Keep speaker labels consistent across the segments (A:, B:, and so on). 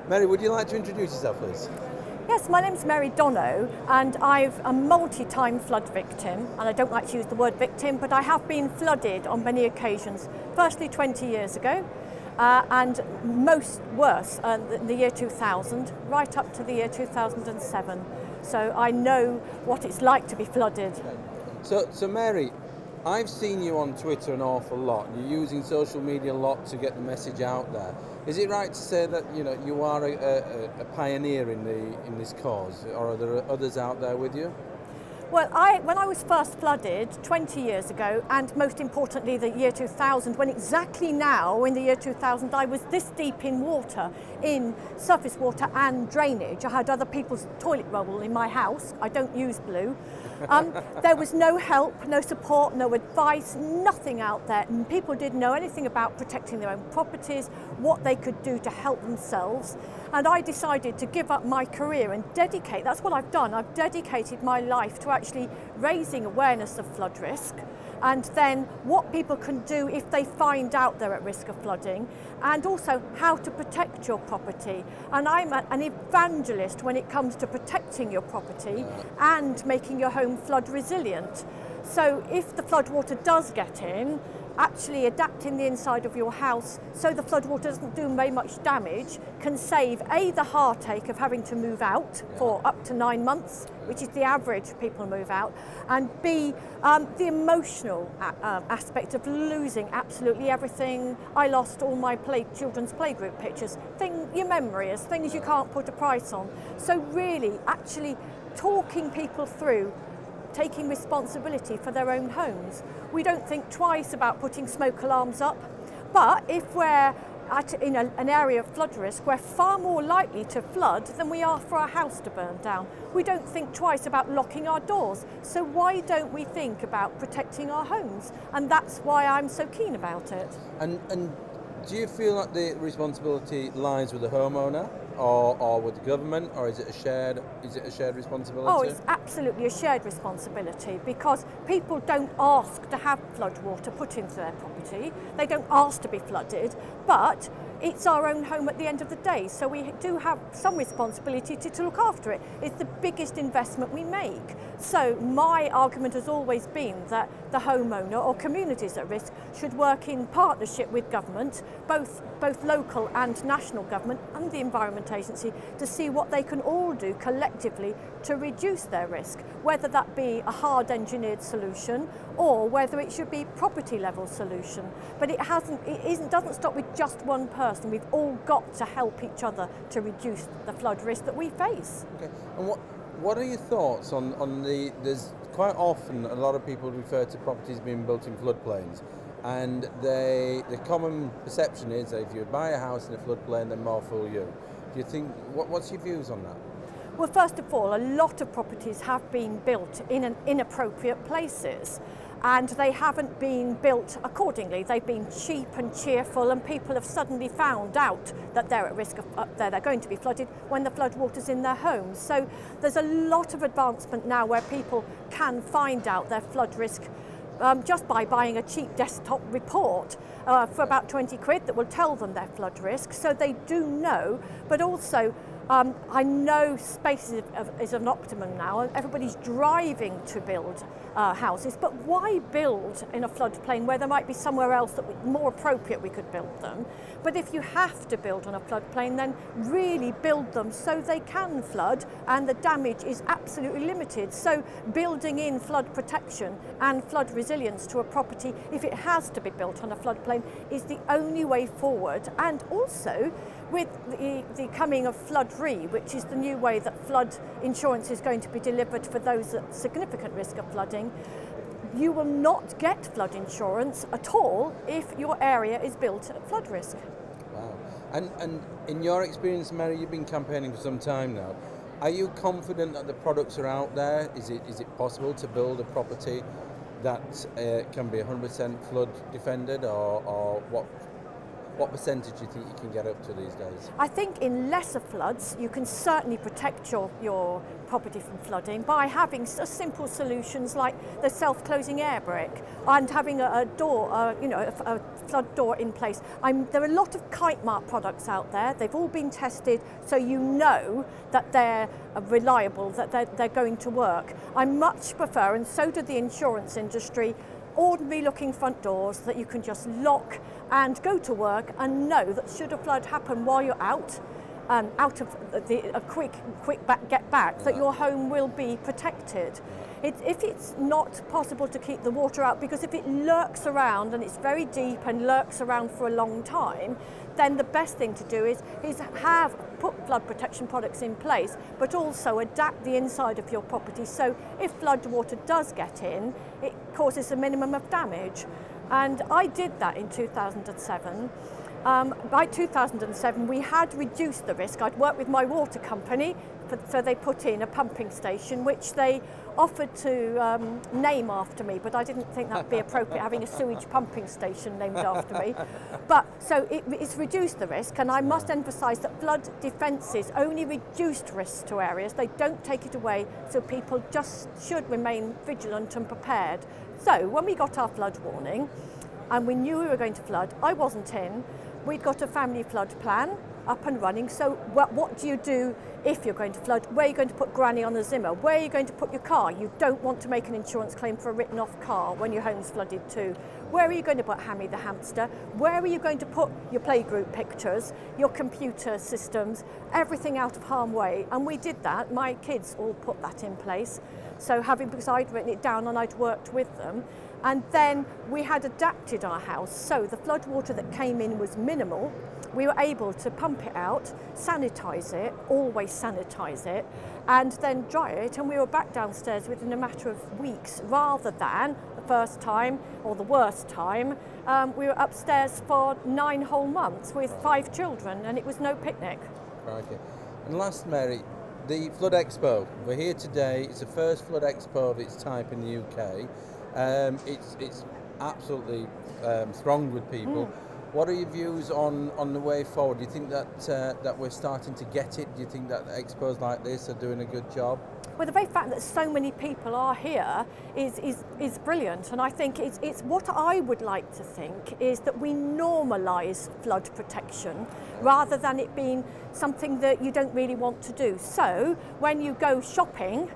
A: Mary, would you like to introduce yourself, please?
B: Yes, my name's Mary Dhonau, and I'm a multi-time flood victim, and I don't like to use the word victim, but I have been flooded on many occasions. Firstly 20 years ago, and most worse the year 2000, right up to the year 2007. So I know what it's like to be flooded.
A: So Mary, I've seen you on Twitter an awful lot. You're using social media a lot to get the message out there. Is it right to say that you are a pioneer in this cause, or are there others out there with you?
B: Well, when I was first flooded 20 years ago, and most importantly the year 2000, when exactly now in the year 2000 I was this deep in water, in surface water and drainage. I had other people's toilet roll in my house. I don't use blue. There was no help, no support, no advice, nothing out there. And people didn't know anything about protecting their own properties, what they could do to help themselves. And I decided to give up my career and dedicate, that's what I've done, I've dedicated my life to actually raising awareness of flood risk, and then what people can do if they find out they're at risk of flooding, and also how to protect your property. And I'm an evangelist when it comes to protecting your property and making your home flood resilient. So if the flood water does get in, actually adapting the inside of your house so the flood water doesn't do very much damage can save A, the heartache of having to move out for up to 9 months, which is the average people move out, and B, the emotional aspect of losing absolutely everything. I lost all my children's playgroup pictures, your memories, things you can't put a price on. So really, actually talking people through taking responsibility for their own homes. We don't think twice about putting smoke alarms up, but if we're in an area of flood risk, we're far more likely to flood than we are for our house to burn down. We don't think twice about locking our doors, so why don't we think about protecting our homes? And that's why I'm so keen about it.
A: And do you feel like the responsibility lies with the homeowner, or with the government, or is it a shared responsibility?
B: Oh, it's absolutely a shared responsibility, because people don't ask to have flood water put into their property. They don't ask to be flooded, but it's our own home at the end of the day, so we do have some responsibility to look after it. It's the biggest investment we make. So my argument has always been that the homeowner or communities at risk should work in partnership with government, both local and national government and the Environment Agency, to see what they can all do collectively to reduce their risk, whether that be a hard engineered solution or whether it should be property level solution. But it doesn't stop with just one person. We've all got to help each other to reduce the flood risk that we face.
A: Okay. And what are your thoughts on there's quite often a lot of people refer to properties being built in floodplains, and the common perception is that if you buy a house in a floodplain, then more fool you. Do you think, what's your views on that?
B: Well, first of all, a lot of properties have been built in inappropriate places, and they haven't been built accordingly. They've been cheap and cheerful, and people have suddenly found out that they're at risk of they're going to be flooded when the flood water's in their homes. So there's a lot of advancement now where people can find out their flood risk just by buying a cheap desktop report for about 20 quid that will tell them their flood risk, so they do know. But also, I know space is an optimum now, and everybody's driving to build houses, but why build in a floodplain where there might be somewhere else that would more appropriate we could build them? But if you have to build on a floodplain, then really build them so they can flood and the damage is absolutely limited. So building in flood protection and flood resilience to a property, if it has to be built on a floodplain, is the only way forward. And also, with the coming of flood-free, which is the new way that flood insurance is going to be delivered for those at significant risk of flooding, you will not get flood insurance at all if your area is built at flood risk.
A: Wow. And in your experience, Mary, you've been campaigning for some time now. Are you confident that the products are out there? Is it possible to build a property that can be 100% flood defended, or what? What percentage do you think you can get up to these days?
B: I think in lesser floods, you can certainly protect your property from flooding by having simple solutions like the self-closing air brake and having a door, a flood door in place. There are a lot of kite mark products out there. They've all been tested, so you know that they're reliable, that they're going to work. I much prefer, and so do the insurance industry, ordinary looking front doors that you can just lock and go to work and know that should a flood happen while you're out of a quick get back, that your home will be protected. If it's not possible to keep the water out, because if it lurks around and it's very deep and lurks around for a long time, then the best thing to do is put flood protection products in place, but also adapt the inside of your property so if flood water does get in, it causes a minimum of damage. And I did that in 2007. By 2007, we had reduced the risk. I'd worked with my water company, so they put in a pumping station, which they offered to name after me, but I didn't think that'd be appropriate, having a sewage pumping station named after me. But so it's reduced the risk, and I must emphasise that flood defences only reduced risks to areas. They don't take it away, so people just should remain vigilant and prepared. So when we got our flood warning, and we knew we were going to flood, I wasn't in. We'd got a family flood plan up and running. So what do you do if you're going to flood? Where are you going to put granny on the Zimmer? Where are you going to put your car? You don't want to make an insurance claim for a written off car when your home's flooded too. Where are you going to put Hammy the hamster? Where are you going to put your playgroup pictures, your computer systems, everything out of harm's way? And we did that. My kids all put that in place. So because I'd written it down and I'd worked with them. And then we had adapted our house, so the flood water that came in was minimal. We were able to pump it out, sanitise it, always sanitise it, and then dry it, and we were back downstairs within a matter of weeks, rather than the first time, or the worst time, we were upstairs for 9 whole months with 5 children, and it was no picnic.
A: Okay. And last, Mary, the Flood Expo. We're here today. It's the first Flood Expo of its type in the UK. It's absolutely thronged with people. What are your views on the way forward? Do you think that we're starting to get it? Do you think that expos like this are doing a good job?
B: Well, the very fact that so many people are here is brilliant, and I think it's what I would like to think is that we normalise flood protection rather than it being something that you don't really want to do. So when you go shopping,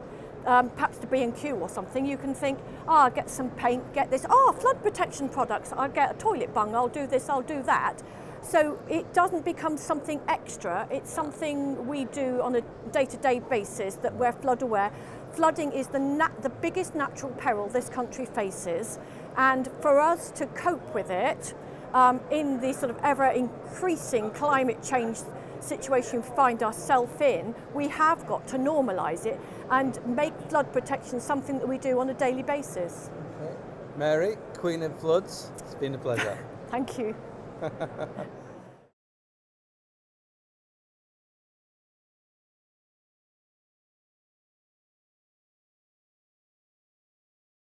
B: perhaps to B&Q or something, you can think, I'll get some paint, get this, flood protection products, I'll get a toilet bung, I'll do this, I'll do that. So it doesn't become something extra, it's something we do on a day-to-day basis that we're flood aware. Flooding is the biggest natural peril this country faces, and for us to cope with it in the sort of ever-increasing climate change situation we find ourselves in, we have got to normalise it and make flood protection something that we do on a daily basis.
A: Okay. Mary, Queen of Floods, it's been a pleasure.
B: Thank you.